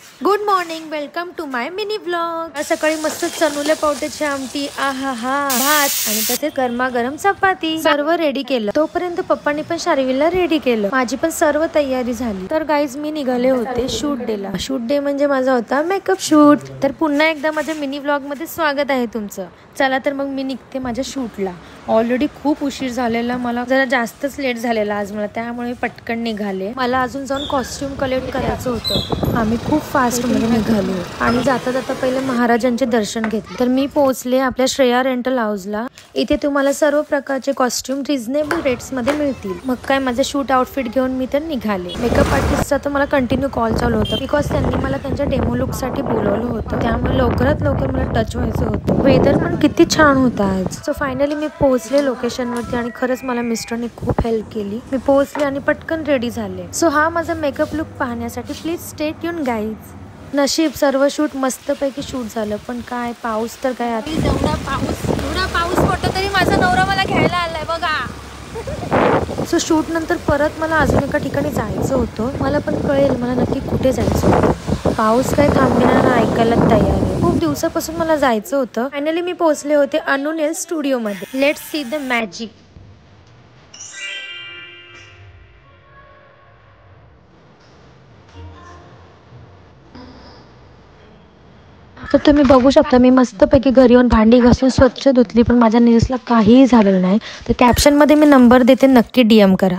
Good morning, welcome to my mini blog. सकाळी मस्त चनुले पावट्याची आमटी, आहा हा, भात आणि तसेच गरमागरम चपाती सर्व रेडी केलं। तोपर्यंत पप्पांनी पण शार्विलला रेडी केलं। माझी पण सर्व तयारी झाली। तर गाईज मी निघाले होते शूट डेला। शूट डे म्हणजे माझा होता मेकअप शूट। तर पुन्हा एकदा माझ्या मिनी ब्लॉग मध्ये स्वागत आहे तुमचं। चला तर मग मी निघते माझ्या शूटला। ऑलरेडी खूप उशीर झालेला, मला जरा जास्तच लेट झालेला आज मला, त्यामुळे पटकन निघाले। मला अजून जाऊन कॉस्ट्युम कलेक्ट करायचं होतं। आम्ही खूप फास्ट मध्ये निघालो आणि जाता जाता पहिले महाराजांचे दर्शन घेतले। तर मी पोहोचले आपल्या श्रेया रेंटल हाऊसला। इथे तुम्हाला सर्व प्रकारचे कॉस्ट्युम रिझनेबल रेट्स मध्ये मिळतील। मग काय माझे शूट आउटफिट घेऊन मी तर निघाले। मेकअप आर्टिस्टचा तर मला कंटिन्यू कॉल चालू होता, बिकॉज त्यांनी मला त्यांच्या डेमो लुक साठी बोलवलं होतं। त्यामुळे लवकरात लवकर मला टच व्हायचं होतं। वेदर पण किती छान होता आज। सो फायनली मी पोहोचले लोकेशन वरती आणि खरंच मला मिस्टरने खूप हेल्प केली। मी पोहोचले आणि पटकन रेडी झाले। सो हा माझा मेकअप लुक पाहण्यासाठी प्लीज स्टे ट्यून गाईज। नशीब सर्व शूट मस्तपैकी शूट झालं, पण काय पाऊस तर काय आता एवढा पाऊस पडतो तरी माझा नवरा मला घ्यायला आलाय बघा। सो शूट नंतर परत मला अजून एका ठिकाणी जायचं होतं। मला पण कळेल मला नक्की कुठे जायचं होतं। पाऊस काय थांबणार ऐकायला तयार आहे। खूप दिवसापासून मला जायचं होतं। फायनली मी पोहोचले होते अनु नेल स्टुडिओ मध्ये। Let's see the magic. तर तुम्ही बघू शकता मी मस्तपैकी घरी येऊन भांडी घासून स्वच्छ धुतली, पण माझ्या नेल्सला काहीही झालेलं नाही। तर कॅप्शन मध्ये मी नंबर देते, नक्की DM करा।